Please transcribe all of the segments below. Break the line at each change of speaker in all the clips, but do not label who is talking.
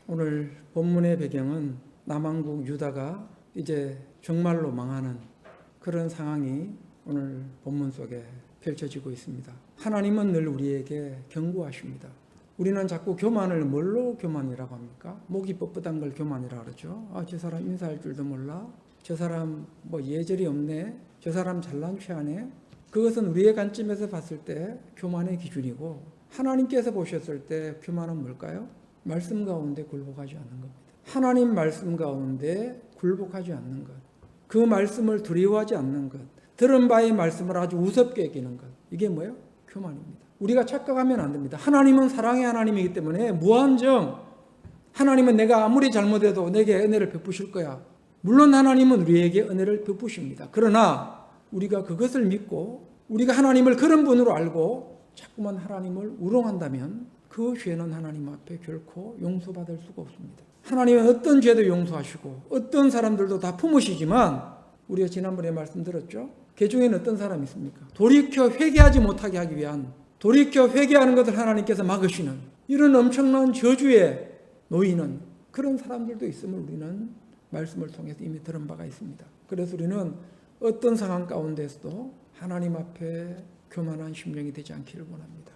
오늘 본문의 배경은 남왕국 유다가 이제 정말로 망하는 그런 상황이 오늘 본문 속에 펼쳐지고 있습니다. 하나님은 늘 우리에게 경고하십니다. 우리는 자꾸 교만을 뭘로 교만이라고 합니까? 목이 뻣뻣한 걸 교만이라고 그러죠. 저 사람 인사할 줄도 몰라. 저 사람 예절이 없네. 저 사람 잘난 체하네. 그것은 우리의 관점에서 봤을 때 교만의 기준이고, 하나님께서 보셨을 때 교만은 뭘까요? 말씀 가운데 굴복하지 않는 겁니다. 하나님 말씀 가운데 굴복하지 않는 것, 그 말씀을 두려워하지 않는 것, 들은 바의 말씀을 아주 우습게 여기는 것, 이게 뭐예요? 교만입니다. 우리가 착각하면 안 됩니다. 하나님은 사랑의 하나님이기 때문에 무한정, 하나님은 내가 아무리 잘못해도 내게 은혜를 베푸실 거야. 물론 하나님은 우리에게 은혜를 베푸십니다. 그러나 우리가 그것을 믿고 우리가 하나님을 그런 분으로 알고 자꾸만 하나님을 우롱한다면 그 죄는 하나님 앞에 결코 용서받을 수가 없습니다. 하나님은 어떤 죄도 용서하시고 어떤 사람들도 다 품으시지만, 우리가 지난번에 말씀드렸죠. 그 중에는 어떤 사람이 있습니까? 돌이켜 회개하지 못하게 하기 위한, 돌이켜 회개하는 것을 하나님께서 막으시는 이런 엄청난 저주에 놓이는 그런 사람들도 있음을 우리는 말씀을 통해서 이미 들은 바가 있습니다. 그래서 우리는 어떤 상황 가운데서도 하나님 앞에 교만한 심령이 되지 않기를 원합니다.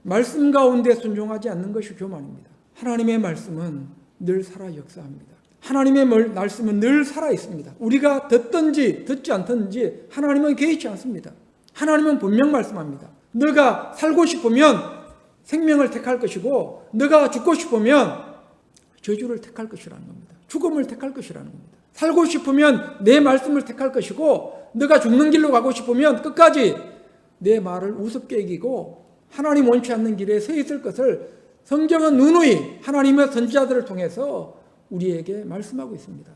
말씀 가운데 순종하지 않는 것이 교만입니다. 하나님의 말씀은 늘 살아 역사합니다. 하나님의 말씀은 늘 살아 있습니다. 우리가 듣든지 듣지 않든지 하나님은 개의치 않습니다. 하나님은 분명 말씀합니다. 너가 살고 싶으면 생명을 택할 것이고, 너가 죽고 싶으면 저주를 택할 것이라는 겁니다. 죽음을 택할 것이라는 겁니다. 살고 싶으면 내 말씀을 택할 것이고, 너가 죽는 길로 가고 싶으면 끝까지 내 말을 우습게 여기고 하나님 원치 않는 길에 서 있을 것을 성경은 누누이 하나님의 선지자들을 통해서 우리에게 말씀하고 있습니다.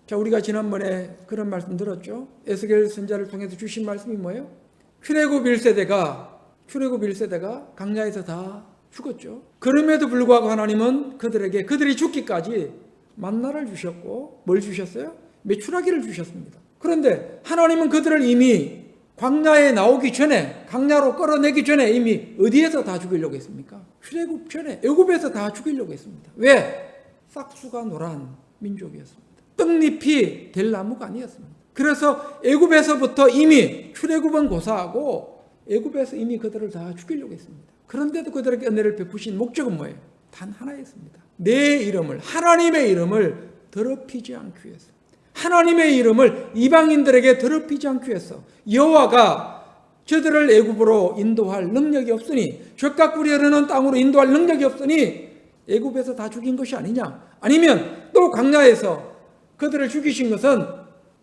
자, 우리가 지난번에 그런 말씀 들었죠. 에스겔 선지자를 통해서 주신 말씀이 뭐예요? 출애굽 1세대가 광야에서 다 죽었죠. 그럼에도 불구하고 하나님은 그들이 죽기까지 만나를 주셨고, 뭘 주셨어요? 메추라기를 주셨습니다. 그런데 하나님은 그들을 이미 광야에 나오기 전에, 광야로 끌어내기 전에 이미 어디에서 다 죽이려고 했습니까? 출애굽 전에 애굽에서 다 죽이려고 했습니다. 왜? 싹수가 노란 민족이었습니다. 떡잎이 될 나무가 아니었습니다. 그래서 애굽에서부터 이미 출애굽은 고사하고 애굽에서 이미 그들을 다 죽이려고 했습니다. 그런데도 그들에게 은혜를 베푸신 목적은 뭐예요? 단 하나였습니다. 내 이름을, 하나님의 이름을 더럽히지 않기 위해서, 하나님의 이름을 이방인들에게 더럽히지 않기 위해서 여호와가 저들을 애굽으로 인도할 능력이 없으니, 젖과 꿀이 흐르는 땅으로 인도할 능력이 없으니 애굽에서 다 죽인 것이 아니냐, 아니면 또 광야에서 그들을 죽이신 것은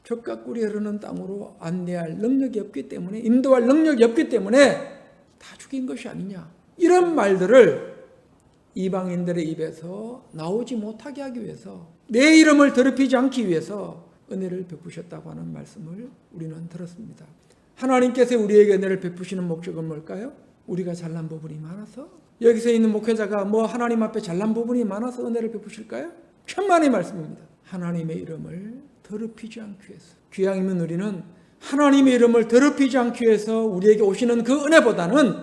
젖과 꿀이 흐르는 땅으로 안내할 능력이 없기 때문에, 인도할 능력이 없기 때문에 다 죽인 것이 아니냐, 이런 말들을 이방인들의 입에서 나오지 못하게 하기 위해서, 내 이름을 더럽히지 않기 위해서 은혜를 베푸셨다고 하는 말씀을 우리는 들었습니다. 하나님께서 우리에게 은혜를 베푸시는 목적은 뭘까요? 우리가 잘난 부분이 많아서? 여기서 있는 목회자가 하나님 앞에 잘난 부분이 많아서 은혜를 베푸실까요? 천만의 말씀입니다. 하나님의 이름을 더럽히지 않기 위해서. 귀양이면 우리는 하나님의 이름을 더럽히지 않기 위해서 우리에게 오시는 그 은혜보다는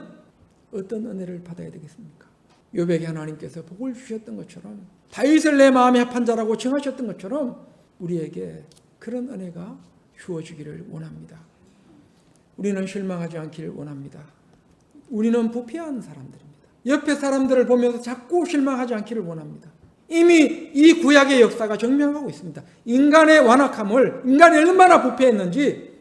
어떤 은혜를 받아야 되겠습니까? 욥에게 하나님께서 복을 주셨던 것처럼, 다윗을 내 마음에 합한 자라고 칭하셨던 것처럼 우리에게 그런 은혜가 주어지기를 원합니다. 우리는 실망하지 않기를 원합니다. 우리는 부패한 사람들입니다. 옆에 사람들을 보면서 자꾸 실망하지 않기를 원합니다. 이미 이 구약의 역사가 증명하고 있습니다. 인간의 완악함을, 인간이 얼마나 부패했는지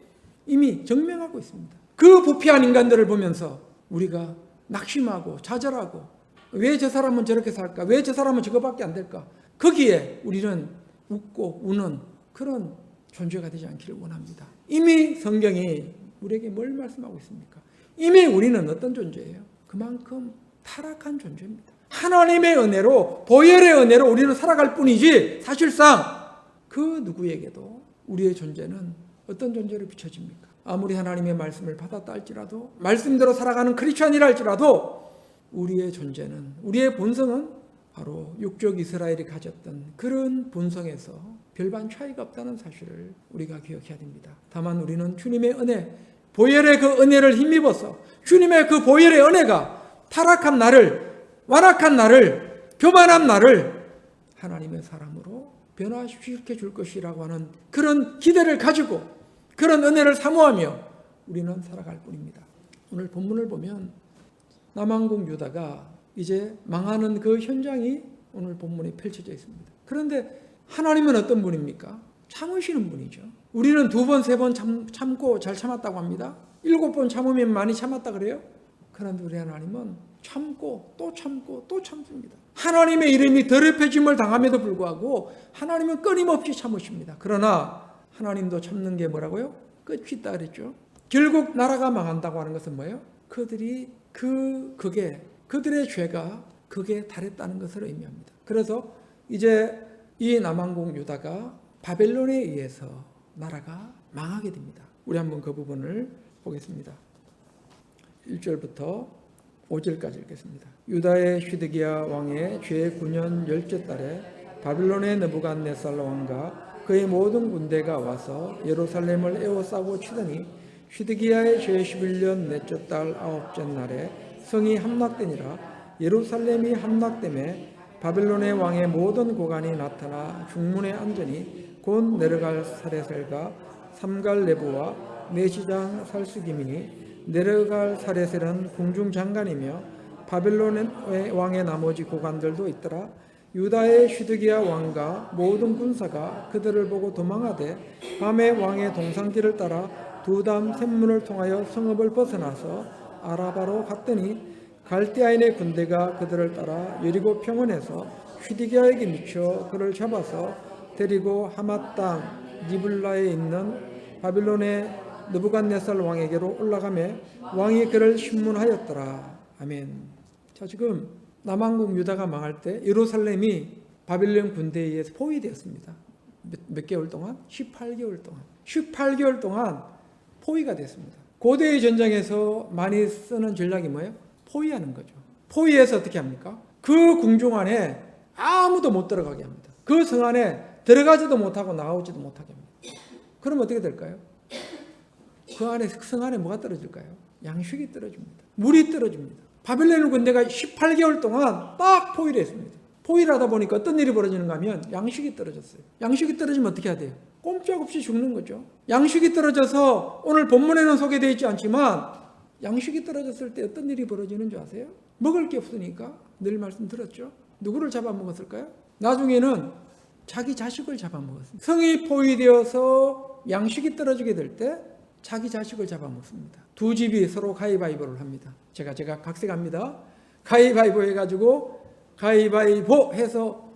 이미 증명하고 있습니다. 그 부패한 인간들을 보면서 우리가 낙심하고 좌절하고, 왜 저 사람은 저렇게 살까? 왜 저 사람은 저거밖에 안 될까? 거기에 우리는 웃고 우는 그런 존재가 되지 않기를 원합니다. 이미 성경이 우리에게 뭘 말씀하고 있습니까? 이미 우리는 어떤 존재예요? 그만큼 타락한 존재입니다. 하나님의 은혜로, 보혈의 은혜로 우리는 살아갈 뿐이지, 사실상 그 누구에게도 우리의 존재는 어떤 존재로 비춰집니까? 아무리 하나님의 말씀을 받았다 할지라도, 말씀대로 살아가는 크리스천이라 할지라도 우리의 존재는, 우리의 본성은 바로 육적 이스라엘이 가졌던 그런 본성에서 별반 차이가 없다는 사실을 우리가 기억해야 됩니다. 다만 우리는 주님의 은혜, 보혈의 그 은혜를 힘입어서 주님의 그 보혈의 은혜가 타락한 나를, 완악한 나를, 교만한 나를 하나님의 사람으로 변화시켜 줄 것이라고 하는 그런 기대를 가지고 그런 은혜를 사모하며 우리는 살아갈 뿐입니다. 오늘 본문을 보면 남왕국 유다가 이제 망하는 그 현장이 오늘 본문에 펼쳐져 있습니다. 그런데 하나님은 어떤 분입니까? 참으시는 분이죠. 우리는 2번, 3번 참고 잘 참았다고 합니다. 7번 참으면 많이 참았다 그래요? 그런데 우리 하나님은 참고 또 참고 또 참습니다. 하나님의 이름이 더럽혀짐을 당함에도 불구하고 하나님은 끊임없이 참으십니다. 그러나 하나님도 참는 게 뭐라고요? 끝이 있다 그랬죠. 결국 나라가 망한다고 하는 것은 뭐예요? 그들이 그들의 죄가 그게 달했다는 것을 의미합니다. 그래서 이제 이 남왕국 유다가 바벨론에 의해서 나라가 망하게 됩니다. 우리 한번 그 부분을 보겠습니다. 1절부터 5절까지 읽겠습니다. 유다의 시드기야 왕의 제9년 10째 달에 바벨론의 느부갓네살 왕과 그의 모든 군대가 와서 예루살렘을 에워싸고 치더니 시드기야의 제11년 넷째 달 9째 날에 성이 함락되니라. 예루살렘이 함락됨에 바벨론의 왕의 모든 고관이 나타나 중문에 앉으니 곧 내려갈 사레셀과 삼갈 네부와 내시장 살수기민이 내려갈 사레셀은 궁중장관이며 바벨론의 왕의 나머지 고관들도 있더라. 유다의 시드기야 왕과 모든 군사가 그들을 보고 도망하되 밤에 왕의 동상길을 따라 두담 샘문을 통하여 성읍을 벗어나서 아라바로 갔더니 갈대아인의 군대가 그들을 따라 여리고 평원에서 시드기야에게 미쳐 그를 잡아서 데리고 하맛 땅 니블라에 있는 바빌론의 느부갓네살 왕에게로 올라가매 왕이 그를 신문하였더라. 아멘. 자, 지금 남왕국 유다가 망할 때 예루살렘이 바빌론 군대에 의해서 포위되었습니다. 몇 개월 동안? 18개월 동안 포위가 됐습니다. 고대의 전쟁에서 많이 쓰는 전략이 뭐예요? 포위하는 거죠. 포위해서 어떻게 합니까? 그 궁중 안에 아무도 못 들어가게 합니다. 그 성 안에 들어가지도 못하고 나오지도 못하게 합니다. 그럼 어떻게 될까요? 그 안에 성 안에 뭐가 떨어질까요? 양식이 떨어집니다. 물이 떨어집니다. 바빌론 군대가 18개월 동안 딱 포위를 했습니다. 포위를 하다 보니까 어떤 일이 벌어지는가 하면 양식이 떨어졌어요. 양식이 떨어지면 어떻게 해야 돼요? 꼼짝없이 죽는 거죠. 양식이 떨어져서 오늘 본문에는 소개되어 있지 않지만 양식이 떨어졌을 때 어떤 일이 벌어지는 줄 아세요? 먹을 게 없으니까 늘 말씀드렸죠. 누구를 잡아먹었을까요? 나중에는 자기 자식을 잡아먹었습니다. 성이 포위되어서 양식이 떨어지게 될 때 자기 자식을 잡아먹습니다. 두 집이 서로 가위바위보를 합니다. 제가 각색합니다. 가위바위보 해가지고 가위바위보 해서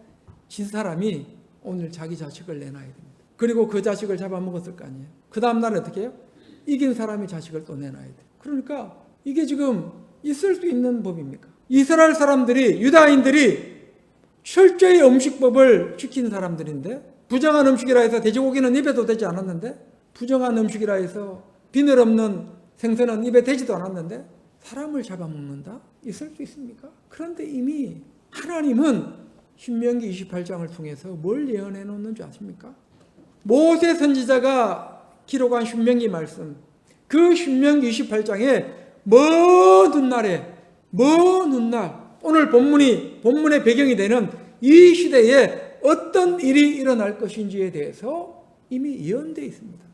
진 사람이 오늘 자기 자식을 내놔야 됩니다. 그리고 그 자식을 잡아먹었을 거 아니에요. 그 다음 날은 어떻게 해요? 이긴 사람이 자식을 또 내놔야 돼요. 그러니까 이게 지금 있을 수 있는 법입니까? 이스라엘 사람들이, 유다인들이 철저히 음식법을 지킨 사람들인데 부정한 음식이라 해서 돼지고기는 입에도 되지 않았는데 부정한 음식이라 해서 비늘 없는 생선은 입에 되지도 않았는데 사람을 잡아먹는다? 있을 수 있습니까? 그런데 이미 하나님은 신명기 28장을 통해서 뭘 예언해 놓는 줄 아십니까? 모세 선지자가 기록한 신명기 말씀, 그 신명기 28장에 먼 훗날 오늘 본문의 배경이 되는 이 시대에 어떤 일이 일어날 것인지에 대해서 이미 예언되어 있습니다.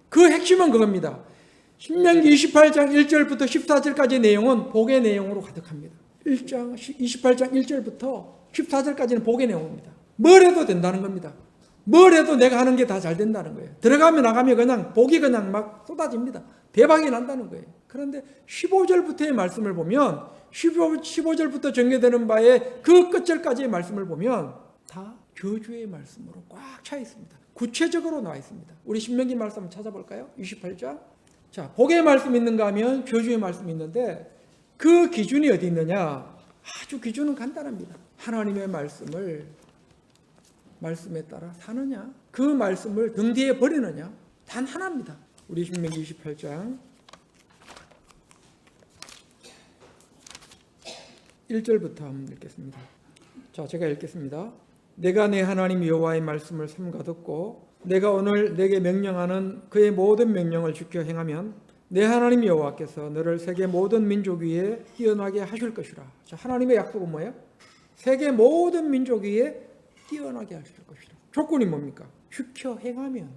그 핵심은 그겁니다. 신명기 28장 1절부터 14절까지의 내용은 복의 내용으로 가득합니다. 28장 1절부터 14절까지는 복의 내용입니다. 뭘 해도 된다는 겁니다. 뭘 해도 내가 하는 게 다 잘 된다는 거예요. 들어가면 나가면 그냥 복이 그냥 막 쏟아집니다. 대박이 난다는 거예요. 그런데 15절부터의 말씀을 보면 15절부터 전개되는 바의 그 끝절까지의 말씀을 보면 다 저주의 말씀으로 꽉 차 있습니다. 구체적으로 나와 있습니다. 우리 신명기 말씀 한번 찾아볼까요? 28장. 자, 복의 말씀 있는가 하면 저주의 말씀이 있는데 그 기준이 어디 있느냐? 아주 기준은 간단합니다. 하나님의 말씀에 따라 사느냐? 그 말씀을 등 뒤에 버리느냐? 단 하나입니다. 우리 신명기 28장 1절부터 한번 읽겠습니다. 자, 제가 읽겠습니다. 내가 내 하나님 여호와의 말씀을 삼가 듣고 내가 오늘 내게 명령하는 그의 모든 명령을 지켜 행하면 내 하나님 여호와께서 너를 세계 모든 민족 위에 뛰어나게 하실 것이라. 자, 하나님의 약속은 뭐예요? 세계 모든 민족 위에 뛰어나게 하실 것이라. 조건이 뭡니까? 휘켜 행하면.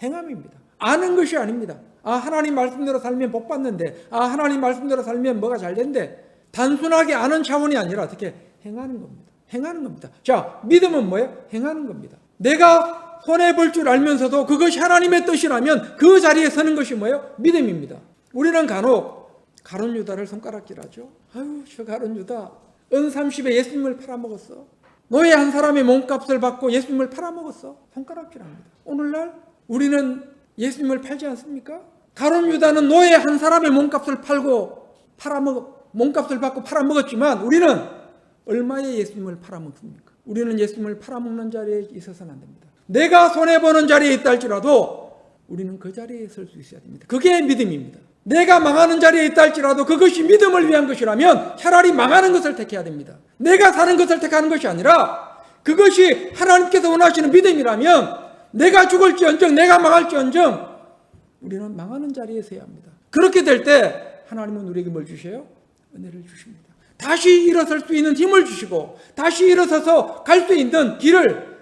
행함입니다. 아는 것이 아닙니다. 하나님 말씀대로 살면 복 받는데, 하나님 말씀대로 살면 뭐가 잘 된대. 단순하게 아는 차원이 아니라 어떻게 행하는 겁니다. 행하는 겁니다. 자, 믿음은 뭐예요? 행하는 겁니다. 내가 손해볼 줄 알면서도 그것이 하나님의 뜻이라면 그 자리에 서는 것이 뭐예요? 믿음입니다. 우리는 간혹 가룟 유다를 손가락질하죠. 아유, 저 가룟 유다 은 30에 예수님을 팔아먹었어. 노예 한 사람의 몸값을 받고 예수님을 팔아먹었어. 손가락질합니다. 오늘날 우리는 예수님을 팔지 않습니까? 가룟 유다는 노예 한 사람의 몸값을 몸값을 받고 팔아먹었지만 우리는 얼마에 예수님을 팔아먹습니까? 우리는 예수님을 팔아먹는 자리에 있어서는 안 됩니다. 내가 손해보는 자리에 있다 할지라도 우리는 그 자리에 설 수 있어야 됩니다. 그게 믿음입니다. 내가 망하는 자리에 있다 할지라도 그것이 믿음을 위한 것이라면 차라리 망하는 것을 택해야 됩니다. 내가 사는 것을 택하는 것이 아니라 그것이 하나님께서 원하시는 믿음이라면 내가 죽을지언정 내가 망할지언정 우리는 망하는 자리에 서야 합니다. 그렇게 될 때 하나님은 우리에게 뭘 주셔요? 은혜를 주십니다. 다시 일어설 수 있는 힘을 주시고 다시 일어서서 갈 수 있는 길을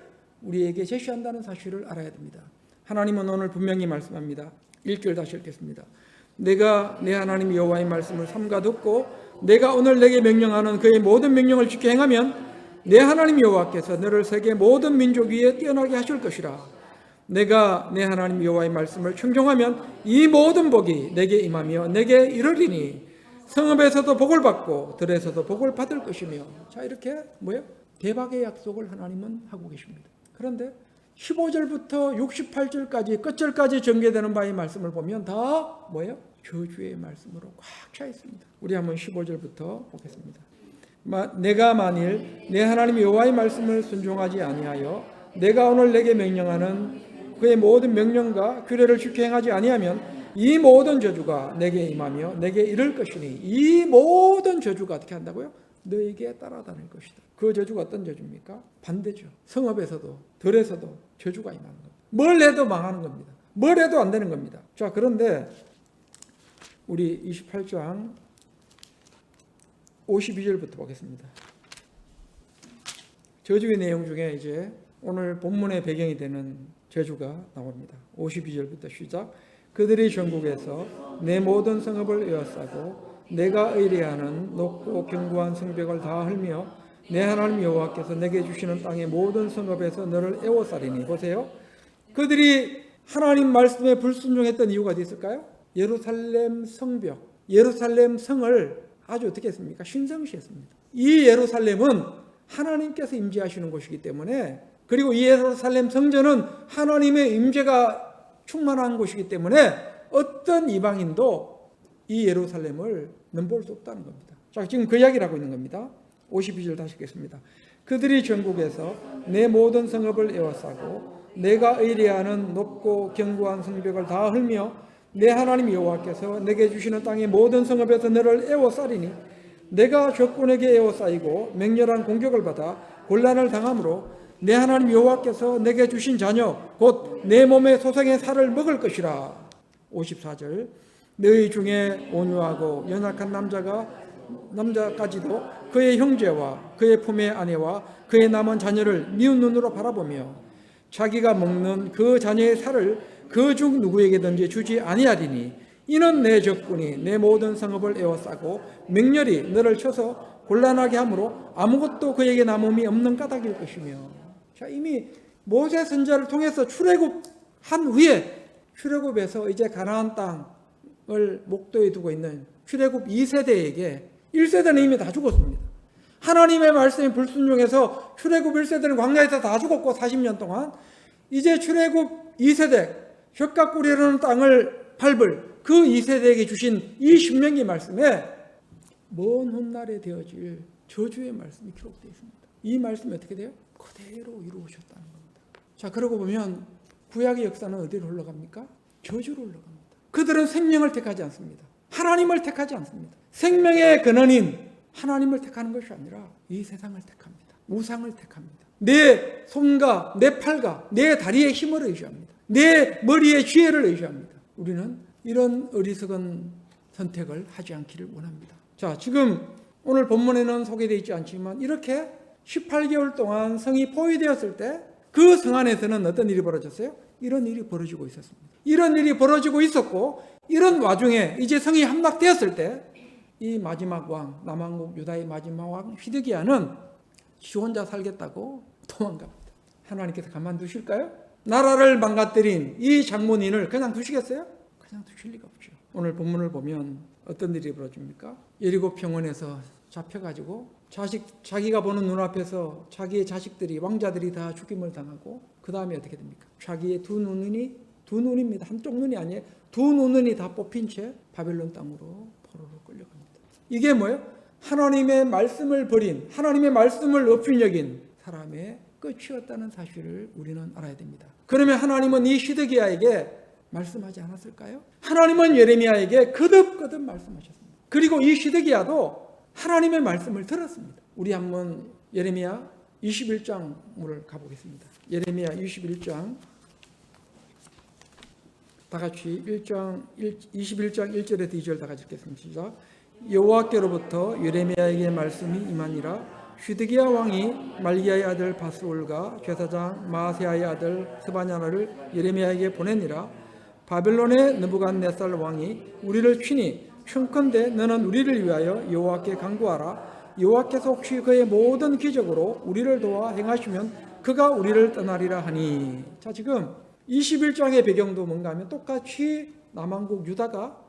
우리에게 제시한다는 사실을 알아야 됩니다. 하나님은 오늘 분명히 말씀합니다. 1절 다시 읽겠습니다. 내가 내 하나님 여호와의 말씀을 삼가 듣고 내가 오늘 내게 명령하는 그의 모든 명령을 지켜 행하면 내 하나님 여호와께서 너를 세계 모든 민족 위에 뛰어나게 하실 것이라. 내가 내 하나님 여호와의 말씀을 충정하면 이 모든 복이 내게 임하며 내게 이르리니 성읍에서도 복을 받고 들에서도 복을 받을 것이며. 자, 이렇게 뭐예요? 대박의 약속을 하나님은 하고 계십니다. 그런데 15절부터 68절까지 끝절까지 전개되는 바의 말씀을 보면 다 뭐예요? 저주의 말씀으로 꽉 차 있습니다. 우리 한번 15절부터 보겠습니다. 내가 만일 내 하나님 여호와의 말씀을 순종하지 아니하여 내가 오늘 내게 명령하는 그의 모든 명령과 규례를 지켜 행하지 아니하면 이 모든 저주가 내게 임하며 내게 이를 것이니. 이 모든 저주가 어떻게 한다고요? 너에게 따라다닐 것이다. 그 저주가 어떤 저주입니까? 반대죠. 성읍에서도 들에서도 저주가 임하는 겁니다. 뭘 해도 망하는 겁니다. 뭘 해도 안 되는 겁니다. 자, 그런데 우리 28장 52절부터 보겠습니다. 저주의 내용 중에 이제 오늘 본문의 배경이 되는 저주가 나옵니다. 52절부터 시작. 그들이 전국에서 내 모든 성읍을 에워싸고 내가 의뢰하는 높고 견고한 성벽을 다 헐며 내 하나님 여호와께서 내게 주시는 땅의 모든 성읍에서 너를 에워싸리니. 보세요. 그들이 하나님 말씀에 불순종했던 이유가 어디 있을까요? 예루살렘 성벽, 예루살렘 성을 아주 어떻게 했습니까? 신성시했습니다. 이 예루살렘은 하나님께서 임재하시는 곳이기 때문에, 그리고 이 예루살렘 성전은 하나님의 임재가 충만한 곳이기 때문에 어떤 이방인도 이 예루살렘을 넘볼 수 없다는 겁니다. 자, 지금 그 이야기를 하고 있는 겁니다. 52절 다시 읽겠습니다. 그들이 전국에서 내 모든 성읍을 에워싸고 내가 의뢰하는 높고 견고한 성벽을 다 헐며 내 하나님 여호와께서 내게 주시는 땅의 모든 성읍에서 너를 에워싸리니. 내가 적군에게 에워싸이고 맹렬한 공격을 받아 곤란을 당함으로 내 하나님 여호와께서 내게 주신 자녀 곧 내 몸의 소생의 살을 먹을 것이라. 54절. 너희 중에 온유하고 연약한 남자까지도 그의 형제와 그의 품의 아내와 그의 남은 자녀를 미운 눈으로 바라보며 자기가 먹는 그 자녀의 살을 그 중 누구에게든지 주지 아니하리니. 이는 내 적군이 내 모든 성읍을 에워싸고 맹렬히 너를 쳐서 곤란하게 하므로 아무것도 그에게 남음이 없는 까닭일 것이며. 자, 이미 모세 선지자를 통해서 출애굽한 후에 출애굽에서 이제 가나안 땅을 목도에 두고 있는 출애굽 2세대에게 1세대는 이미 다 죽었습니다. 하나님의 말씀에 불순종해서 출애굽 1세대는 광야에서 다 죽었고 40년 동안 이제 출애굽 2세대 젖과 꿀이 흐르는 땅을 밟을 그 2세대에게 주신 이 신명기 말씀에 먼 훗날에 되어질 저주의 말씀이 기록되어 있습니다. 이 말씀이 어떻게 돼요? 그대로 이루어졌다는 겁니다. 자, 그러고 보면 구약의 역사는 어디로 흘러갑니까? 저주로 흘러갑니다. 그들은 생명을 택하지 않습니다. 하나님을 택하지 않습니다. 생명의 근원인 하나님을 택하는 것이 아니라 이 세상을 택합니다. 우상을 택합니다. 내 손과 내 팔과 내 다리의 힘을 의지합니다. 내 머리의 지혜를 의지합니다. 우리는 이런 어리석은 선택을 하지 않기를 원합니다. 자, 지금 오늘 본문에는 소개되어 있지 않지만 이렇게 18개월 동안 성이 포위되었을 때 그 성 안에서는 어떤 일이 벌어졌어요? 이런 일이 벌어지고 있었습니다. 이런 일이 벌어지고 있었고, 이런 와중에 이제 성이 함락되었을 때 이 마지막 왕, 남왕국 유다의 마지막 왕 시드기야는 지 혼자 살겠다고 도망갑니다. 하나님께서 가만두실까요? 나라를 망가뜨린 이 장본인을 그냥 두시겠어요? 그냥 두실 리가 없죠. 오늘 본문을 보면 어떤 일이 벌어집니까? 예리고 평원에서 잡혀가지고 자기가 보는 눈앞에서 자기의 자식들이, 왕자들이 다 죽임을 당하고, 그 다음에 어떻게 됩니까? 자기의 두 눈입니다. 한쪽 눈이 아니에요. 두 눈이 다 뽑힌 채 바벨론 땅으로 포로로 끌려갑니다. 이게 뭐예요? 하나님의 말씀을 버린, 하나님의 말씀을 없인 여긴 사람의 끝이었다는 사실을 우리는 알아야 됩니다. 그러면 하나님은 이 시드기야에게 말씀하지 않았을까요? 하나님은 예레미야에게 거듭거듭 말씀하셨습니다. 그리고 이 시드기야도 하나님의 말씀을 들었습니다. 우리 한번 예레미야 21장을 가보겠습니다. 예레미야 21장 다 같이 21장 1절에서 2절 다 같이 읽겠습니다. 시작. 여호와께로부터 예레미야에게 말씀이 임하니라. 시드기야 왕이 말기야의 아들 바스올과 제사장 마아세야의 아들 스바냐를 예레미야에게 보내니라. 바벨론의 느부갓네살 왕이 우리를 치니 청컨대 너는 우리를 위하여 여호와께 간구하라. 여호와께서 혹시 그의 모든 기적으로 우리를 도와 행하시면 그가 우리를 떠나리라 하니. 자, 지금 21장의 배경도 뭔가 하면 똑같이 남왕국 유다가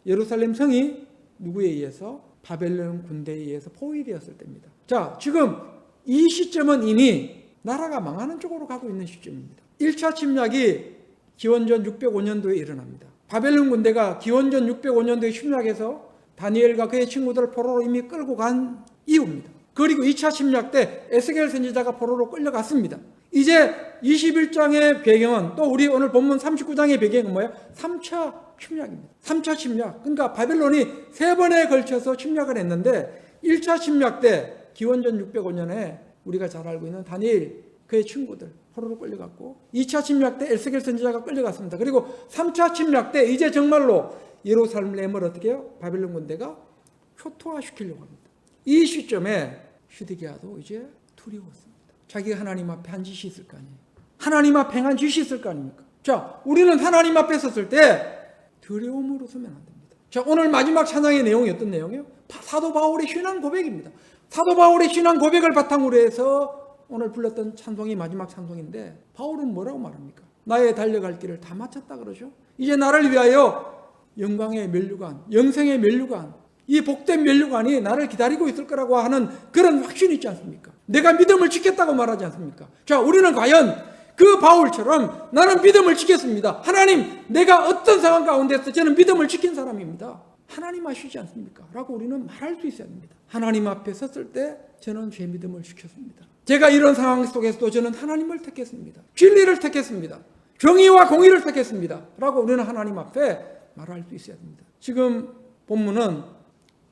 예루살렘 성이 누구에 의해서? 바벨론 군대에 의해서 포위되었을 때입니다. 자, 지금 이 시점은 이미 나라가 망하는 쪽으로 가고 있는 시점입니다. 1차 침략이 기원전 605년도에 일어납니다. 바벨론 군대가 기원전 605년도에 침략해서 다니엘과 그의 친구들을 포로로 이미 끌고 간 이후입니다. 그리고 2차 침략 때 에스겔 선지자가 포로로 끌려갔습니다. 이제 21장의 배경은, 또 우리 오늘 본문 39장의 배경은 뭐예요? 3차 침략입니다. 3차 침략. 그러니까 바벨론이 3번에 걸쳐서 침략을 했는데 1차 침략 때 기원전 605년에 우리가 잘 알고 있는 다니엘, 그의 친구들 포로로 끌려갔고, 2차 침략 때 에스겔 선지자가 끌려갔습니다. 그리고 3차 침략 때 이제 정말로 예루살렘을 어떻게 해요? 바벨론 군대가 초토화시키려고 합니다. 이 시점에 시드기야도 이제 두려웠습니다. 자기가 하나님 앞에 한 짓이 있을 거 아니에요. 하나님 앞에 행한 짓이 있을 거 아닙니까? 자, 우리는 하나님 앞에 섰을 때 두려움으로 서면 안 됩니다. 자, 오늘 마지막 찬양의 내용이 어떤 내용이에요? 사도 바울의 신앙 고백입니다. 사도 바울의 신앙 고백을 바탕으로 해서 오늘 불렀던 찬송이 마지막 찬송인데, 바울은 뭐라고 말합니까? 나의 달려갈 길을 다 마쳤다 그러죠. 이제 나를 위하여 영광의 면류관, 영생의 면류관, 이 복된 면류관이 나를 기다리고 있을 거라고 하는 그런 확신이 있지 않습니까? 내가 믿음을 지켰다고 말하지 않습니까? 자, 우리는 과연 그 바울처럼 나는 믿음을 지켰습니다. 하나님, 내가 어떤 상황 가운데서 저는 믿음을 지킨 사람입니다. 하나님 아시지 않습니까? 라고 우리는 말할 수 있어야 합니다. 하나님 앞에 섰을 때 저는 제 믿음을 지켰습니다. 제가 이런 상황 속에서도 저는 하나님을 택했습니다. 진리를 택했습니다. 정의와 공의를 택했습니다. 라고 우리는 하나님 앞에 말할 수 있어야 합니다. 지금 본문은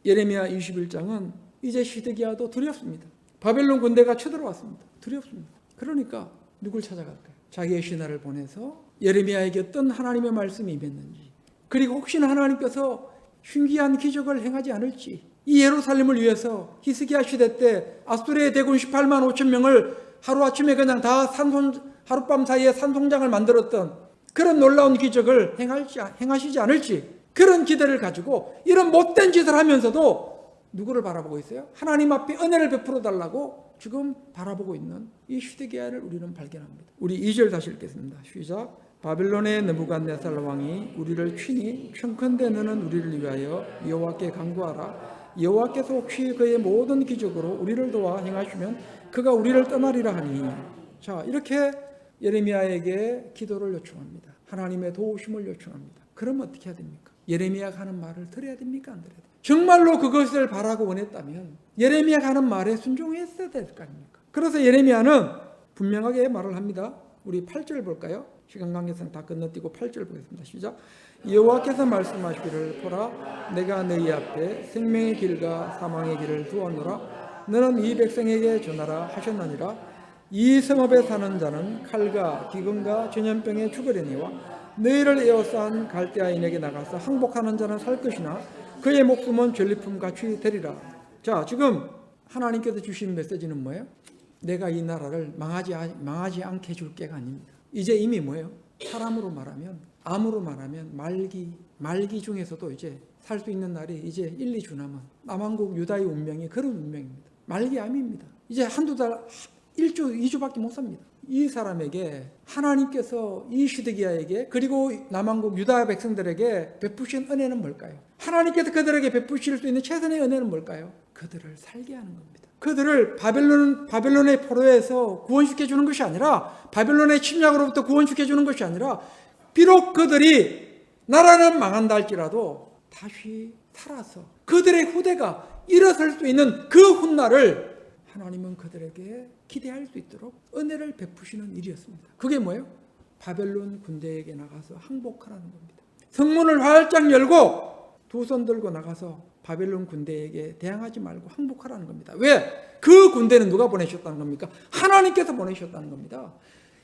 예레미야 21장은 이제 시드기야도 두렵습니다. 바벨론 군대가 쳐들어왔습니다. 두렵습니다. 그러니까 누굴 찾아갈까요? 자기의 신하를 보내서 예레미야에게 어떤 하나님의 말씀이 임했는지, 그리고 혹시나 하나님께서 신기한 기적을 행하지 않을지, 이 예루살렘을 위해서 히스기야 시대 때 아수르의 대군 18만 5천 명을 하루아침에 그냥 다 하룻밤 사이에 산송장을 만들었던 그런 놀라운 기적을 행하시지 않을지, 그런 기대를 가지고 이런 못된 짓을 하면서도 누구를 바라보고 있어요? 하나님 앞에 은혜를 베풀어 달라고 지금 바라보고 있는 이 시드기야를 우리는 발견합니다. 우리 2절 다시 읽겠습니다. 시작. 바벨론의 느부갓네살 왕이 우리를 치니 청컨대 너는 우리를 위하여 여호와께 간구하라. 여호와께서 혹시 그의 모든 기적으로 우리를 도와 행하시면 그가 우리를 떠나리라 하니. 자, 이렇게 예레미야에게 기도를 요청합니다. 하나님의 도우심을 요청합니다. 그럼 어떻게 해야 됩니까? 예레미야가 하는 말을 들어야 됩니까? 안 들어야 됩니까? 정말로 그것을 바라고 원했다면 예레미야가 하는 말에 순종했어야 될 거 아닙니까? 그래서 예레미야는 분명하게 말을 합니다. 우리 8절 볼까요? 시간 관계상 다 건너뛰고 8절 보겠습니다. 시작. 여호와께서 말씀하시기를 보라, 내가 너희 앞에 생명의 길과 사망의 길을 두었노라. 너는 이 백성에게 전하라 하셨느니라. 이 성읍에 사는 자는 칼과 기근과 전염병에 죽으려니와 너희를 에워싼 갈대아인에게 나가서 항복하는 자는 살 것이나 그의 목숨은 전리품 같이 되리라. 자, 지금 하나님께서 주신 메시지는 뭐예요? 내가 이 나라를 망하지 않게 해줄게가 아닙니다. 이제 이미 뭐예요? 사람으로 말하면, 암으로 말하면 말기 중에서도 이제 살 수 있는 날이 이제 1, 2주 남은 남한국 유다의 운명이 그런 운명입니다. 말기암입니다. 이제 한두 달, 1주, 2주밖에 못 삽니다. 이 사람에게 하나님께서 이 시드기야에게 그리고 남한국 유다 백성들에게 베푸신 은혜는 뭘까요? 하나님께서 그들에게 베푸실 수 있는 최선의 은혜는 뭘까요? 그들을 살게 하는 겁니다. 그들을 바벨론의 포로에서 구원시켜 주는 것이 아니라, 바벨론의 침략으로부터 구원시켜 주는 것이 아니라, 비록 그들이 나라는 망한다 할지라도 다시 살아서 그들의 후대가 일어설 수 있는 그 훗날을 하나님은 그들에게 기대할 수 있도록 은혜를 베푸시는 일이었습니다. 그게 뭐예요? 바벨론 군대에게 나가서 항복하라는 겁니다. 성문을 활짝 열고 두 손 들고 나가서 바벨론 군대에게 대항하지 말고 항복하라는 겁니다. 왜? 그 군대는 누가 보내셨다는 겁니까? 하나님께서 보내셨다는 겁니다.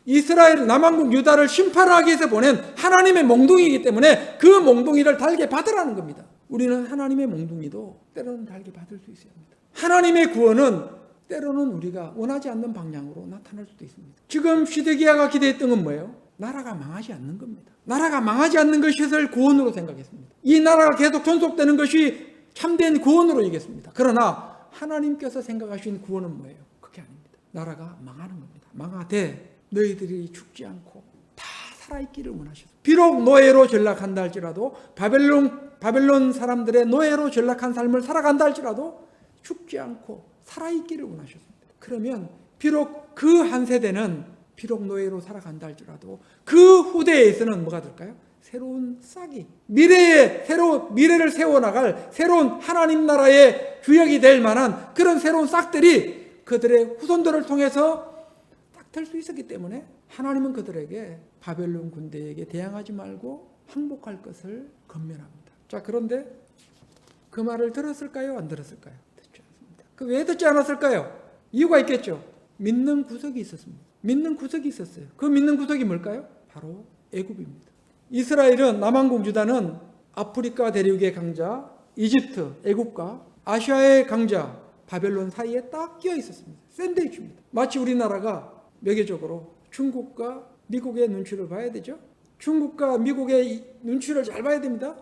이스라엘 남한국 유다를 심판하기 위해서 보낸 하나님의 몽둥이이기 때문에 그 몽둥이를 달게 받으라는 겁니다. 우리는 하나님의 몽둥이도 때로는 달게 받을 수 있어야 합니다. 하나님의 구원은 때로는 우리가 원하지 않는 방향으로 나타날 수도 있습니다. 지금 시드기야가 기대했던 건 뭐예요? 나라가 망하지 않는 겁니다. 나라가 망하지 않는 것을 구원으로 생각했습니다. 이 나라가 계속 존속되는 것이 참된 구원으로 얘기했습니다. 그러나 하나님께서 생각하신 구원은 뭐예요? 그게 아닙니다. 나라가 망하는 겁니다. 망하되 너희들이 죽지 않고 다 살아있기를 원하셨습니다. 비록 노예로 전락한다 할지라도, 바벨론 사람들의 노예로 전락한 삶을 살아간다 할지라도 죽지 않고 살아있기를 원하셨습니다. 그러면 비록 그 한 세대는 비록 노예로 살아간다 할지라도 그 후대에서는 뭐가 될까요? 새로운 싹이, 미래를 세워나갈 새로운 하나님 나라의 주역이 될 만한 그런 새로운 싹들이 그들의 후손들을 통해서 딱 될 수 있었기 때문에 하나님은 그들에게 바벨론 군대에게 대항하지 말고 항복할 것을 권면합니다. 자, 그런데 그 말을 들었을까요? 안 들었을까요? 듣지 않습니다. 왜 듣지 않았을까요? 이유가 있겠죠. 믿는 구석이 있었습니다. 믿는 구석이 있었어요. 그 믿는 구석이 뭘까요? 바로 애굽입니다. 이스라엘은, 남한국 유다는 아프리카 대륙의 강자 이집트, 애굽과 아시아의 강자 바벨론 사이에 딱 끼어 있었습니다. 샌드위치입니다. 마치 우리나라가 매개적으로 중국과 미국의 눈치를 봐야 되죠. 중국과 미국의 눈치를 잘 봐야 됩니다.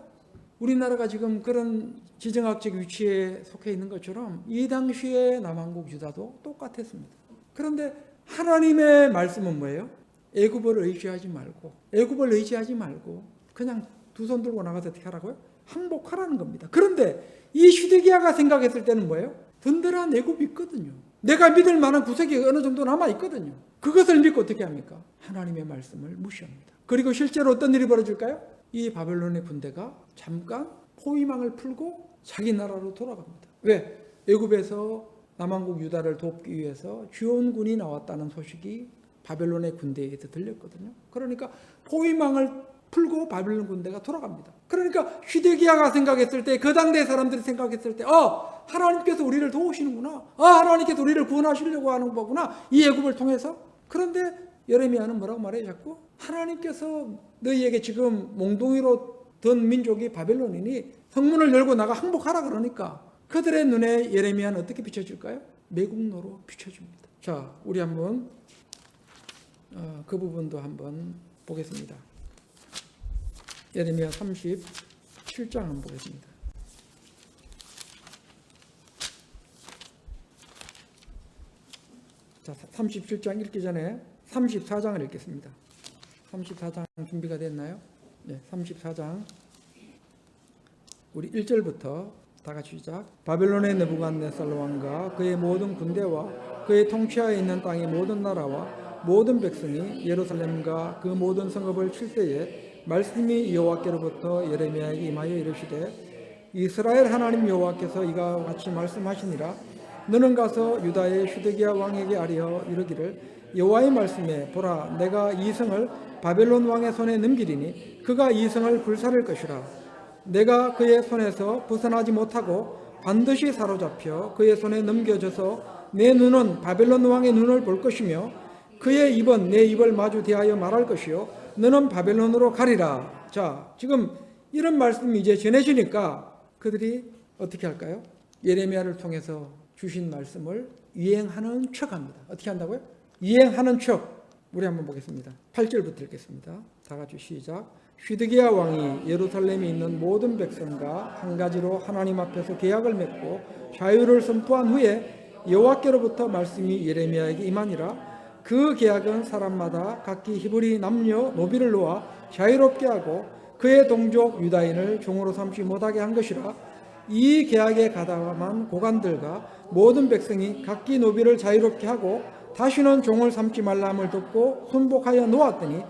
우리나라가 지금 그런 지정학적 위치에 속해 있는 것처럼 이 당시에 남한국 유다도 똑같았습니다. 그런데 하나님의 말씀은 뭐예요? 애굽을 의지하지 말고 그냥 두 손 들고 나가서 어떻게 하라고요? 항복하라는 겁니다. 그런데 이 시드기야가 생각했을 때는 뭐예요? 든든한 애굽이 있거든요. 내가 믿을 만한 구석이 어느 정도 남아 있거든요. 그것을 믿고 어떻게 합니까? 하나님의 말씀을 무시합니다. 그리고 실제로 어떤 일이 벌어질까요? 이 바벨론의 군대가 잠깐 포위망을 풀고 자기 나라로 돌아갑니다. 왜? 애굽에서 남한국 유다를 돕기 위해서 지원군이 나왔다는 소식이 바벨론의 군대에서 들렸거든요. 그러니까 포위망을 풀고 바벨론 군대가 돌아갑니다. 그러니까 시드기야가 생각했을 때, 그 당대 사람들이 생각했을 때, 하나님께서 우리를 도우시는구나. 하나님께서 우리를 구원하시려고 하는 거구나. 이 애굽을 통해서. 그런데 예레미야는 뭐라고 말해요? 자꾸 하나님께서 너희에게 지금 몽둥이로 든 민족이 바벨론이니 성문을 열고 나가 항복하라 그러니까 그들의 눈에 예레미야는 어떻게 비춰질까요? 매국노로 비춰집니다. 자, 우리 한번 그 부분도 한번 보겠습니다. 예레미야 37장 한번 보겠습니다. 자, 37장 읽기 전에 34장을 읽겠습니다. 34장 준비가 됐나요? 네, 34장 우리 1절부터 다 같이 시작. 바벨론의 느부갓네살 왕과 그의 모든 군대와 그의 통치하에 있는 땅의 모든 나라와 모든 백성이 예루살렘과 그 모든 성읍을 칠 때에 말씀이 여호와께로부터 예레미야에게 임하여 이르시되 이스라엘 하나님 여호와께서 이와 같이 말씀하시니라. 너는 가서 유다의 시드기야 왕에게 아뢰어 이르기를 여호와의 말씀에 보라 내가 이 성을 바벨론 왕의 손에 넘기리니 그가 이 성을 불사를 것이라. 내가 그의 손에서 벗어나지 못하고 반드시 사로잡혀 그의 손에 넘겨져서 내 눈은 바벨론 왕의 눈을 볼 것이며 그의 입은 내 입을 마주 대하여 말할 것이요 너는 바벨론으로 가리라. 자, 지금 이런 말씀이 이제 전해지니까 그들이 어떻게 할까요? 예레미야를 통해서 주신 말씀을 이행하는 척합니다. 어떻게 한다고요? 이행하는 척. 우리 한번 보겠습니다. 8절부터 읽겠습니다. 다 같이 시작. 시드기야 왕이 예루살렘에 있는 모든 백성과 한 가지로 하나님 앞에서 계약을 맺고 자유를 선포한 후에 여호와께로부터 말씀이 예레미야에게 임하니라. 그 계약은 사람마다 각기 히브리 남녀 노비를 놓아 자유롭게 하고 그의 동족 유다인을 종으로 삼지 못하게 한 것이라. 이 계약에 가담한 고관들과 모든 백성이 각기 노비를 자유롭게 하고 다시는 종을 삼지 말람을 듣고 순복하여 놓았더니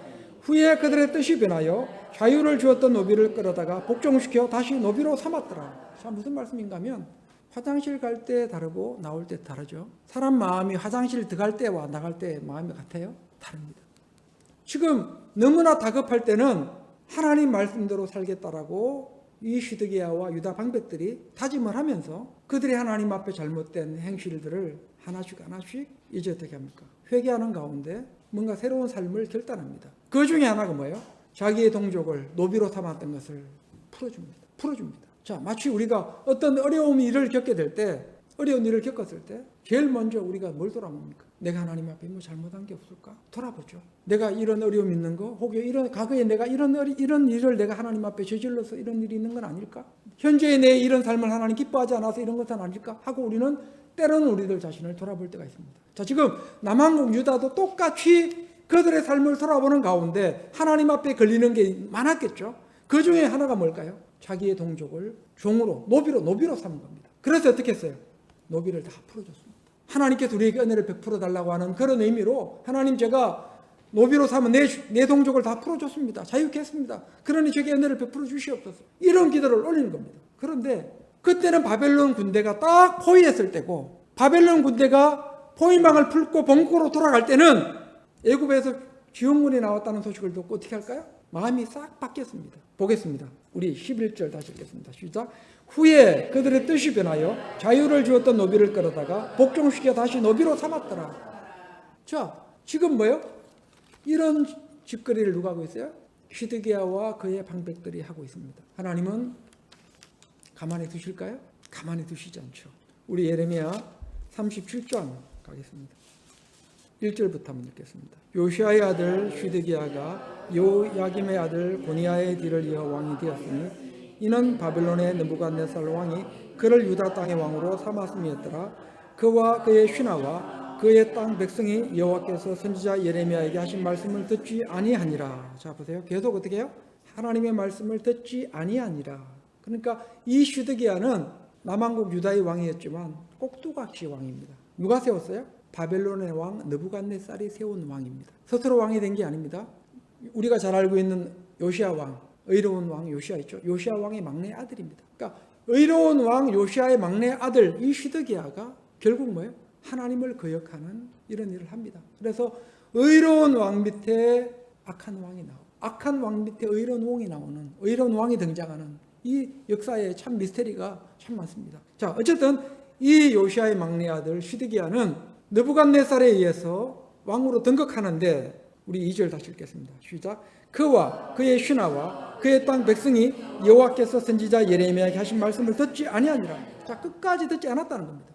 후에 그들의 뜻이 변하여 자유를 주었던 노비를 끌어다가 복종시켜 다시 노비로 삼았더라. 자, 무슨 말씀인가 하면 화장실 갈 때 다르고 나올 때 다르죠. 사람 마음이 화장실 들어갈 때와 나갈 때 마음이 같아요? 다릅니다. 지금 너무나 다급할 때는 하나님 말씀대로 살겠다라고 이 시드기야와 유다 방백들이 다짐을 하면서 그들이 하나님 앞에 잘못된 행실들을 하나씩 이제 어떻게 합니까? 회개하는 가운데 뭔가 새로운 삶을 결단합니다. 그 중에 하나가 뭐예요? 자기의 동족을 노비로 삼았던 것을 풀어줍니다. 자, 마치 우리가 어떤 어려운 일을 겪게 될 때, 어려운 일을 겪었을 때 제일 먼저 우리가 뭘 돌아봅니까? 내가 하나님 앞에 뭐 잘못한 게 없을까? 돌아보죠. 내가 이런 어려움 있는 거, 혹은 이런 과거에 내가 이런 일을 내가 하나님 앞에 저질러서 이런 일이 있는 건 아닐까? 현재의 내 이런 삶을 하나님 기뻐하지 않아서 이런 것은 아닐까? 하고 우리는 때로는 우리들 자신을 돌아볼 때가 있습니다. 자, 지금 남한국 유다도 똑같이 그들의 삶을 돌아보는 가운데 하나님 앞에 걸리는 게 많았겠죠. 그 중에 하나가 뭘까요? 자기의 동족을 종으로, 노비로 삼은 겁니다. 그래서 어떻게 했어요? 노비를 다 풀어줬습니다. 하나님께서 우리에게 은혜를 베풀어 달라고 하는 그런 의미로 하나님 제가 노비로 삼은 내 동족을 다 풀어줬습니다. 자유케 했습니다. 그러니 제게 은혜를 베풀어 주시옵소서. 이런 기도를 올리는 겁니다. 그런데 그때는 바벨론 군대가 딱 포위했을 때고 바벨론 군대가 포위망을 풀고 본국으로 돌아갈 때는 애굽에서 지원군이 나왔다는 소식을 듣고 어떻게 할까요? 마음이 싹 바뀌었습니다. 보겠습니다. 우리 11절 다시 읽겠습니다. 시작. 후에 그들의 뜻이 변하여 자유를 주었던 노비를 끌어다가 복종시켜 다시 노비로 삼았더라. 자, 지금 뭐예요? 이런 짓거리를 누가 하고 있어요? 시드기야와 그의 방백들이 하고 있습니다. 하나님은 가만히 두실까요? 가만히 두시지 않죠. 우리 예레미야 37장 가겠습니다. 1절부터 한번 읽겠습니다. 요시아의 아들 시드기야가 요야김의 아들 고니야의 뒤를 이어 왕이 되었으니 이는 바벨론의 느부갓네살 왕이 그를 유다 땅의 왕으로 삼았음이었더라. 그와 그의 신하와 그의 땅 백성이 여호와께서 선지자 예레미야에게 하신 말씀을 듣지 아니하니라. 자, 보세요. 계속 어떻게 해요? 하나님의 말씀을 듣지 아니하니라. 그러니까 이 시드기야는 남한국 유다의 왕이었지만 꼭두각시 왕입니다. 누가 세웠어요? 바벨론의 왕 느부갓네살이 세운 왕입니다. 스스로 왕이 된 게 아닙니다. 우리가 잘 알고 있는 요시야 왕, 의로운 왕 요시야 있죠. 요시야 왕의 막내 아들입니다. 그러니까 의로운 왕 요시야의 막내 아들 이 시드기야가 결국 뭐예요? 하나님을 거역하는 이런 일을 합니다. 그래서 의로운 왕 밑에 악한 왕이 나오고 악한 왕 밑에 의로운 왕이 나오는 의로운 왕이 등장하는 이 역사에 참 미스테리가 참 많습니다. 자, 어쨌든 이 요시야의 막내 아들 시드기야는 느부갓네살에 의해서 왕으로 등극하는데 우리 2절 다시 읽겠습니다. 시작. 그와 그의 신하와 그의 땅 백성이 여호와께서 선지자 예레미야에게 하신 말씀을 듣지 아니하니라. 자, 끝까지 듣지 않았다는 겁니다.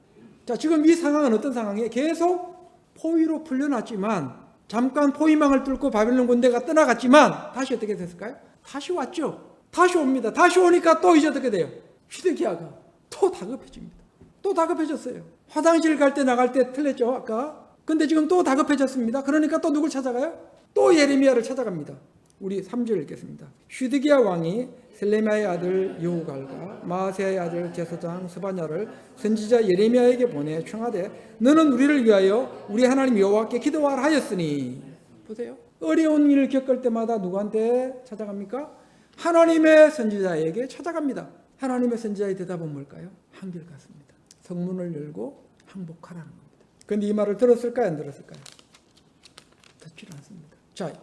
자, 지금 이 상황은 어떤 상황이에요? 계속 포위로 풀려났지만 잠깐 포위망을 뚫고 바벨론 군대가 떠나갔지만 다시 어떻게 됐을까요? 다시 왔죠. 다시 옵니다. 다시 오니까 또 이제 어떻게 돼요? 시드기야가 또 다급해집니다. 또 다급해졌어요. 화장실 갈 때 나갈 때 틀렸죠, 아까. 근데 지금 또 다급해졌습니다. 그러니까 또 누굴 찾아가요? 또 예레미야를 찾아갑니다. 우리 3절 읽겠습니다. 시드기야 왕이 셀레미야의 아들 여후갈과 마아세야의 아들 제사장 스바냐를 선지자 예레미야에게 보내 청하되 너는 우리를 위하여 우리 하나님 여호와께 기도하라 하였으니. 보세요. 어려운 일을 겪을 때마다 누구한테 찾아갑니까? 하나님의 선지자에게 찾아갑니다. 하나님의 선지자의 대답은 뭘까요? 한결같습니다. 성문을 열고 항복하라는 겁니다. 그런데 이 말을 들었을까요? 안 들었을까요? 듣지 않습니다. 자,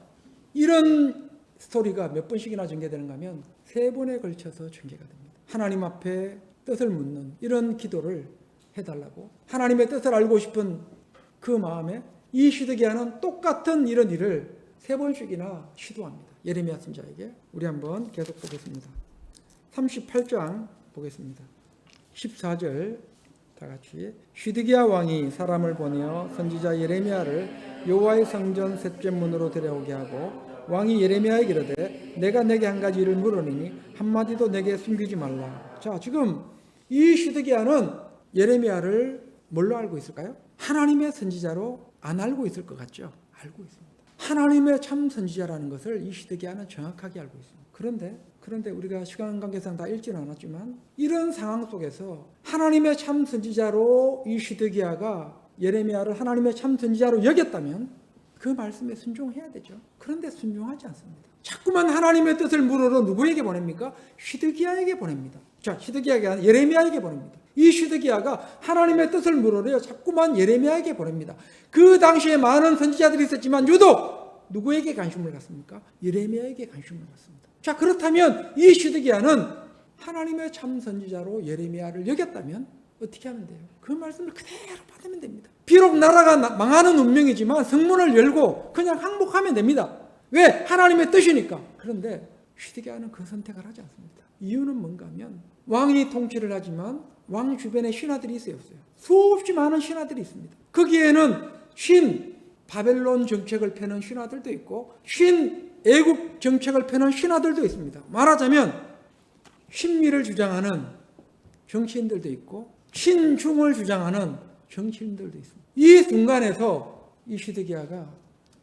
이런 스토리가 몇 번씩이나 전개되는가 하면 3번에 걸쳐서 전개가 됩니다. 하나님 앞에 뜻을 묻는 이런 기도를 해달라고 하나님의 뜻을 알고 싶은 그 마음에 이 시드기야는 똑같은 이런 일을 3번씩이나 시도합니다. 예레미야 선지자에게. 우리 한번 계속 보겠습니다. 38장 보겠습니다. 14절 다 같이. 시드기야 왕이 사람을 보내어 선지자 예레미야를 여호와의 성전 셋째 문으로 데려오게 하고 왕이 예레미야에게 이르되 내가 내게 한 가지 일을 물으니 한마디도 내게 숨기지 말라. 자, 지금 이 시드기야는 예레미야를 뭘로 알고 있을까요? 하나님의 선지자로 안 알고 있을 것 같죠? 알고 있습니다. 하나님의 참 선지자라는 것을 이 시드기야는 정확하게 알고 있습니다. 그런데 우리가 시간 관계상 다 읽지는 않았지만 이런 상황 속에서 하나님의 참 선지자로 이 시드기야가 예레미야를 하나님의 참 선지자로 여겼다면 그 말씀에 순종해야 되죠. 그런데 순종하지 않습니다. 자꾸만 하나님의 뜻을 물으러 누구에게 보냅니까? 시드기야에게 보냅니다. 자, 시드기야가 아니라 예레미야에게 보냅니다. 이 시드기야가 하나님의 뜻을 물으러 자꾸만 예레미야에게 보냅니다. 그 당시에 많은 선지자들이 있었지만 유독 누구에게 관심을 갖습니까? 예레미야에게 관심을 갖습니다. 자, 그렇다면 이 시드기야는 하나님의 참 선지자로 예레미야를 여겼다면 어떻게 하면 돼요? 그 말씀을 그대로 받으면 됩니다. 비록 나라가 망하는 운명이지만 성문을 열고 그냥 항복하면 됩니다. 왜? 하나님의 뜻이니까. 그런데 시드기야는 그 선택을 하지 않습니다. 이유는 뭔가 하면 왕이 통치를 하지만 왕 주변에 신하들이 있어요, 없어요? 수없이 많은 신하들이 있습니다. 거기에는 바벨론 정책을 펴는 신하들도 있고 애굽 정책을 펴는 신하들도 있습니다. 말하자면 신미를 주장하는 정치인들도 있고 신중을 주장하는 정치인들도 있습니다. 이 순간에서 이 시드기야가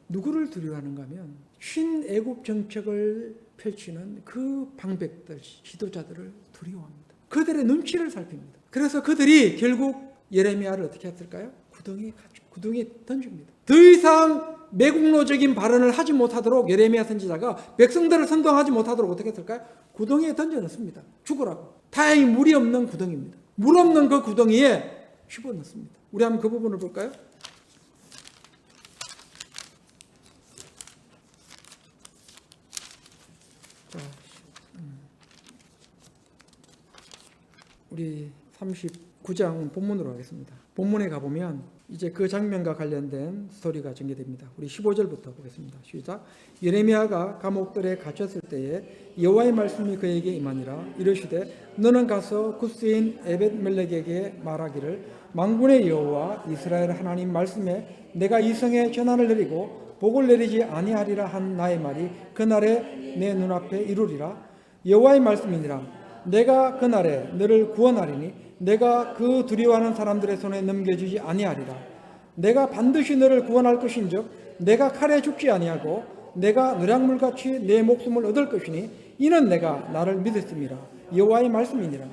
누구를 두려워하는가 하면 신애굽 정책을 펼치는 그 방백들, 지도자들을 두려워합니다. 그들의 눈치를 살핍니다. 그래서 그들이 결국 예레미야를 어떻게 했을까요? 구덩이에 던집니다. 더 이상 매국노적인 발언을 하지 못하도록 예레미야 선지자가 백성들을 선동하지 못하도록 어떻게 했을까요? 구덩이에 던져넣습니다. 죽으라고. 다행히 물이 없는 구덩이입니다. 물 없는 그 구덩이에 집어넣습니다. 우리 한번 그 부분을 볼까요? 자, 우리 39장 본문으로 하겠습니다. 본문에 가보면 이제 그 장면과 관련된 스토리가 전개됩니다. 우리 15절부터 보겠습니다. 시작. 예레미야가 감옥들에 갇혔을 때에 여호와의 말씀이 그에게 임하니라. 이르시되 너는 가서 구스인 에벳멜렉에게 말하기를 만군의 여호와 이스라엘 하나님 말씀에 내가 이 성에 전환을 내리고 복을 내리지 아니하리라 한 나의 말이 그날에 내 눈앞에 이루리라. 여호와의 말씀이니라. 내가 그날에 너를 구원하리니 내가 그 두려워하는 사람들의 손에 넘겨주지 아니하리라. 내가 반드시 너를 구원할 것인즉 내가 칼에 죽지 아니하고 내가 노략물같이 내 목숨을 얻을 것이니 이는 내가 나를 믿었음이라. 여호와의 말씀이니라.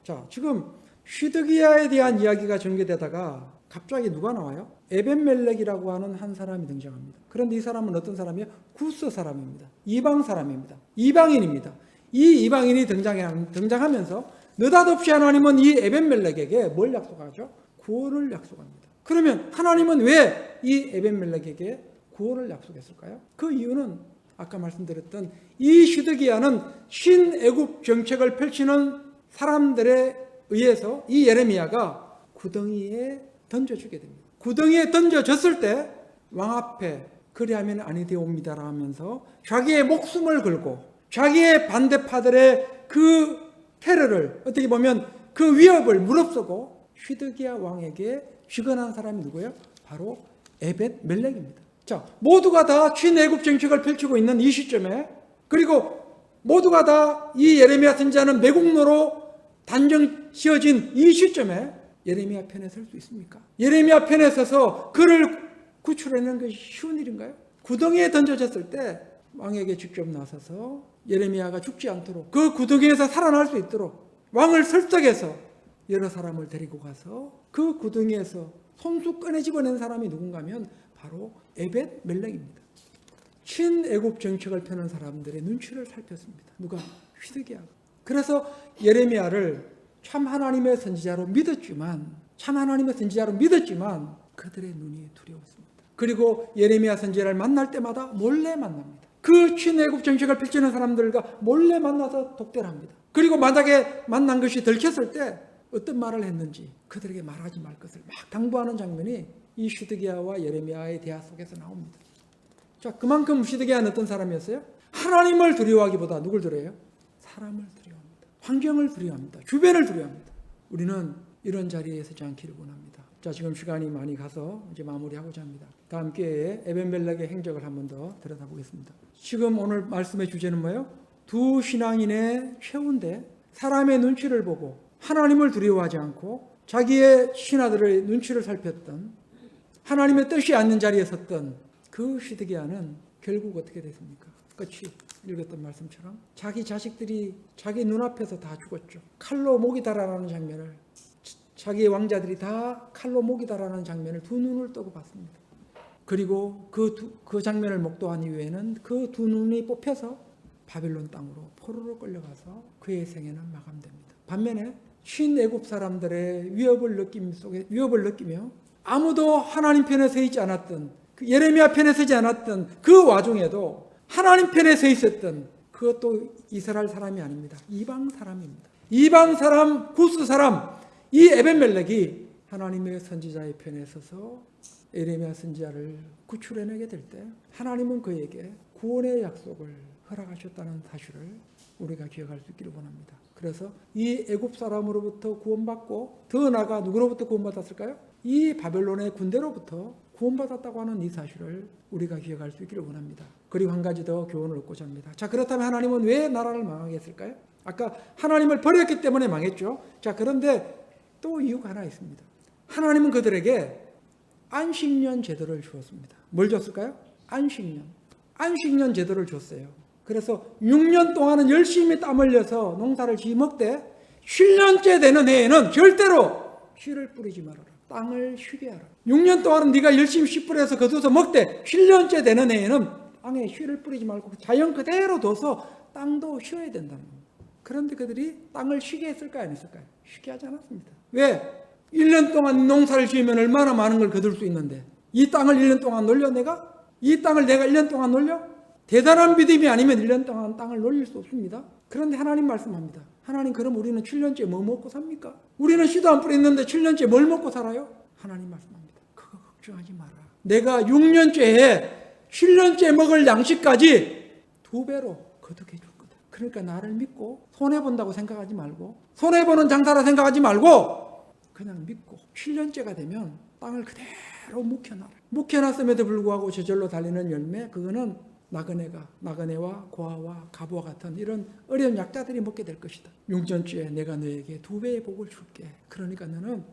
자, 지금 시드기야에 대한 이야기가 전개되다가 갑자기 누가 나와요? 에벳멜렉이라고 하는 한 사람이 등장합니다. 그런데 이 사람은 어떤 사람이에요? 구스 사람입니다. 이방 사람입니다. 이방인입니다. 이 이방인이 등장하면서 느닷없이 하나님은 이 에벳멜렉에게 뭘 약속하죠? 구원을 약속합니다. 그러면 하나님은 왜 이 에벳멜렉에게 구원을 약속했을까요? 그 이유는 아까 말씀드렸던 이 시드기야는 신애굽 정책을 펼치는 사람들에 의해서 이 예레미야가 구덩이에 던져주게 됩니다. 구덩이에 던져졌을 때 왕 앞에 그리하면 아니 되옵니다라 하면서 자기의 목숨을 걸고 자기의 반대파들의 그 테러를 어떻게 보면 그 위협을 무릅쓰고 시드기야 왕에게 주관한 사람이 누구예요? 바로 에벳멜렉입니다. 자, 모두가 다 친애굽 정책을 펼치고 있는 이 시점에 그리고 모두가 다 이 예레미야 선지자는 매국노로 단정 지어진 이 시점에 예레미야 편에 설 수 있습니까? 예레미야 편에 서서 그를 구출해내는 것이 쉬운 일인가요? 구덩이에 던져졌을 때 왕에게 직접 나서서 예레미야가 죽지 않도록 그 구덩이에서 살아날 수 있도록 왕을 설득해서 여러 사람을 데리고 가서 그 구덩이에서 손수 꺼내 집어낸 사람이 누군가 하면 바로 에벳멜렉입니다. 친애굽 정책을 펴는 사람들의 눈치를 살폈습니다. 누가? 시드기야가. 그래서 예레미야를 참 하나님의 선지자로 믿었지만 그들의 눈이 두려웠습니다. 그리고 예레미야 선지자를 만날 때마다 몰래 만납니다. 그 친애굽 정책을 펼치는 사람들과 몰래 만나서 독대를 합니다. 그리고 만약에 만난 것이 들켰을 때 어떤 말을 했는지 그들에게 말하지 말 것을 막 당부하는 장면이 이 시드기야와 예레미야의 대화 속에서 나옵니다. 자, 그만큼 시드기야는 어떤 사람이었어요? 하나님을 두려워하기보다 누굴 두려워해요? 사람을 두려워합니다. 환경을 두려워합니다. 주변을 두려워합니다. 우리는 이런 자리에 서지 않기를 원합니다. 자, 지금 시간이 많이 가서 이제 마무리하고자 합니다. 다음 기회에 에벤멜렉의 행적을 한 번 더 들여다보겠습니다. 지금 오늘 말씀의 주제는 뭐예요? 두 신앙인의 최후인데 사람의 눈치를 보고 하나님을 두려워하지 않고 자기의 신하들의 눈치를 살폈던, 하나님의 뜻이 않는 자리에 섰던 그 시드기야는 결국 어떻게 됐습니까? 끝이 읽었던 말씀처럼 자기 자식들이 자기 눈앞에서 다 죽었죠. 칼로 목이 달아나는 장면을, 자기의 왕자들이 다 칼로 목이 달아나는 장면을 두 눈을 뜨고 봤습니다. 그리고 그 장면을 목도한 이후에는 그 두 눈이 뽑혀서 바빌론 땅으로 포로로 끌려가서 그의 생애는 마감됩니다. 반면에 신애굽 사람들의 위협을 느끼며 아무도 하나님 편에 서 있지 않았던, 예레미야 편에 서지 않았던 그 와중에도 하나님 편에 서 있었던, 그것도 이스라엘 사람이 아닙니다. 이방 사람입니다. 이방 사람, 구스 사람, 이 에벤멜렉이 하나님의 선지자의 편에 서서 예레미야 선지자를 구출해내게 될 때 하나님은 그에게 구원의 약속을 허락하셨다는 사실을 우리가 기억할 수 있기를 원합니다. 그래서 이 애굽 사람으로부터 구원받고 더 나아가 누구로부터 구원받았을까요? 이 바벨론의 군대로부터 구원받았다고 하는 이 사실을 우리가 기억할 수 있기를 원합니다. 그리고 한 가지 더 교훈을 얻고자 합니다. 자, 그렇다면 하나님은 왜 나라를 망하게 했을까요? 아까 하나님을 버렸기 때문에 망했죠. 자, 그런데 또 이유가 하나 있습니다. 하나님은 그들에게 안식년 제도를 주었습니다. 뭘 줬을까요? 안식년 제도를 줬어요. 그래서 6년 동안은 열심히 땀 흘려서 농사를 지먹되 7년째 되는 해에는 절대로 씨를 뿌리지 말아라. 땅을 쉬게 하라. 6년 동안은 네가 열심히 씨 뿌려서 거둬서 먹되 7년째 되는 해에는 땅에 씨를 뿌리지 말고 자연 그대로 둬서 땅도 쉬어야 된다는 겁니다. 그런데 그들이 땅을 쉬게 했을까요? 안 했을까요? 쉬게 하지 않았습니다. 왜? 1년 동안 농사를 지으면 얼마나 많은 걸 거둘 수 있는데 이 땅을 1년 동안 놀려 내가? 이 땅을 내가 1년 동안 놀려? 대단한 믿음이 아니면 1년 동안 땅을 놀릴 수 없습니다. 그런데 하나님 말씀합니다. 하나님, 그럼 우리는 7년째 뭐 먹고 삽니까? 우리는 씨도 안 뿌렸는데 7년째 뭘 먹고 살아요? 하나님 말씀합니다. 그거 걱정하지 마라. 내가 6년째에 7년째 먹을 양식까지 2배로 거두게 줄 거다. 그러니까 나를 믿고 손해본다고 생각하지 말고, 손해보는 장사라 생각하지 말고 그냥 믿고 7년째가 되면 땅을 그대로 묵혀놔라. 묵혀놨음에도 불구하고 저절로 달리는 열매, 그거는 나그네와 고아와 가부와 같은 이런 어려운 약자들이 먹게 될 것이다. 6년째에 내가 너에게 2배의 복을 줄게. 그러니까 너는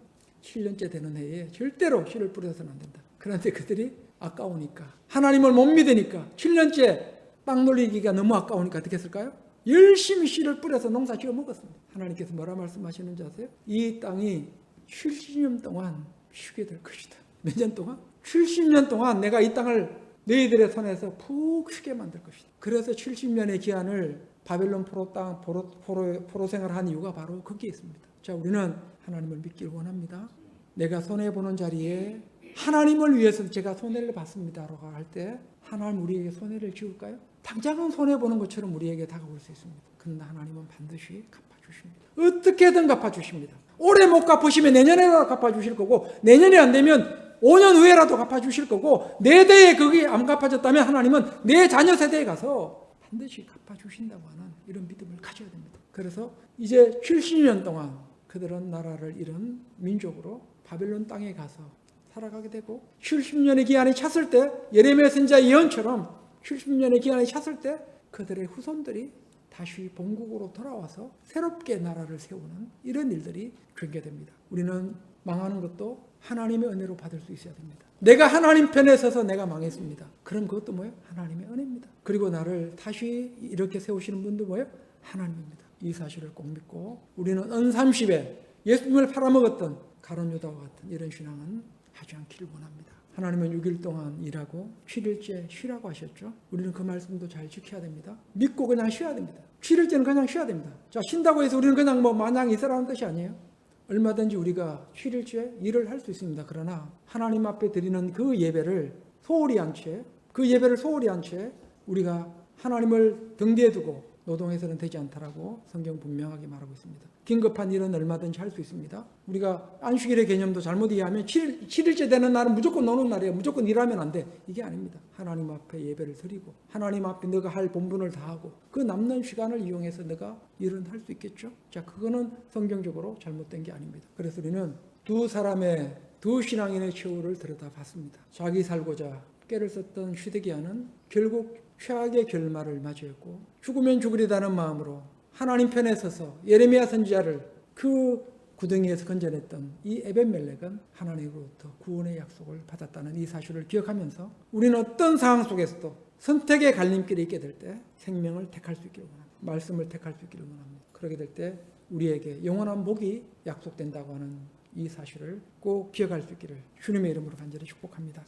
7년째 되는 해에 절대로 씨를 뿌려서는 안 된다. 그런데 그들이 아까우니까, 하나님을 못 믿으니까, 7년째 땅 놀리기가 너무 아까우니까 어떻게 했을까요? 열심히 씨를 뿌려서 농사 지어 먹었습니다. 하나님께서 뭐라 말씀하시는지 아세요? 이 땅이 70년 동안 쉬게 될 것이다. 몇 년 동안? 70년 동안 내가 이 땅을 너희들의 손에서 푹 쉬게 만들 것이다. 그래서 70년의 기한을 바벨론 포로 생활한 이유가 바로 거기에 있습니다. 자, 우리는 하나님을 믿기를 원합니다. 내가 손해보는 자리에 하나님을 위해서 제가 손해를 봤습니다라고 할 때 하나님 우리에게 손해를 지울까요? 당장은 손해보는 것처럼 우리에게 다가올 수 있습니다. 그러나 하나님은 반드시 갚아주십니다. 어떻게든 갚아주십니다. 올해 못 갚으시면 내년에라도 갚아주실 거고, 내년이 안 되면 5년 후에라도 갚아주실 거고, 내 대에 그게 안 갚아졌다면 하나님은 내 자녀 세대에 가서 반드시 갚아주신다고 하는 이런 믿음을 가져야 됩니다. 그래서 이제 70년 동안 그들은 나라를 잃은 민족으로 바벨론 땅에 가서 살아가게 되고, 70년의 기한이 찼을 때, 예레미야 선지자의 예언처럼 70년의 기한이 찼을 때 그들의 후손들이 다시 본국으로 돌아와서 새롭게 나라를 세우는 이런 일들이 전개됩니다. 우리는 망하는 것도 하나님의 은혜로 받을 수 있어야 됩니다. 내가 하나님 편에 서서 내가 망했습니다. 그럼 그것도 뭐예요? 하나님의 은혜입니다. 그리고 나를 다시 이렇게 세우시는 분도 뭐예요? 하나님입니다. 이 사실을 꼭 믿고 우리는 은30에 예수님을 팔아먹었던 가룟 유다와 같은 이런 신앙은 하지 않기를 원합니다. 하나님은 6일 동안 일하고 7일째 쉬라고 하셨죠. 우리는 그 말씀도 잘 지켜야 됩니다. 믿고 그냥 쉬어야 됩니다. 7일째는 그냥 쉬어야 됩니다. 자, 쉰다고 해서 우리는 그냥 마냥 있으라는 뜻이 아니에요. 얼마든지 우리가 7일째 일을 할 수 있습니다. 그러나 하나님 앞에 드리는 그 예배를 소홀히 한 채 우리가 하나님을 등 뒤에 두고 노동해서는 되지 않다라고 성경 분명하게 말하고 있습니다. 긴급한 일은 얼마든지 할 수 있습니다. 우리가 안식일의 개념도 잘못 이해하면 7일째 되는 날은 무조건 노는 날이에요. 무조건 일하면 안 돼. 이게 아닙니다. 하나님 앞에 예배를 드리고 하나님 앞에 너가 할 본분을 다하고 그 남는 시간을 이용해서 너가 일은 할 수 있겠죠. 자, 그거는 성경적으로 잘못된 게 아닙니다. 그래서 우리는 두 사람의 두 신앙인의 최후를 들여다봤습니다. 자기 살고자 깨를 썼던 시드기야는 결국 최악의 결말을 맞이했고 죽으면 죽으리다는 마음으로 하나님 편에 서서 예레미야 선지자를 그 구덩이에서 건져냈던 이 에벤멜렉은 하나님으로부터 구원의 약속을 받았다는 이 사실을 기억하면서 우리는 어떤 상황 속에서도 선택의 갈림길에 있게 될 때 생명을 택할 수 있기를 원합니다. 말씀을 택할 수 있기를 원합니다. 그렇게 될 때 우리에게 영원한 복이 약속된다고 하는 이 사실을 꼭 기억할 수 있기를 주님의 이름으로 간절히 축복합니다.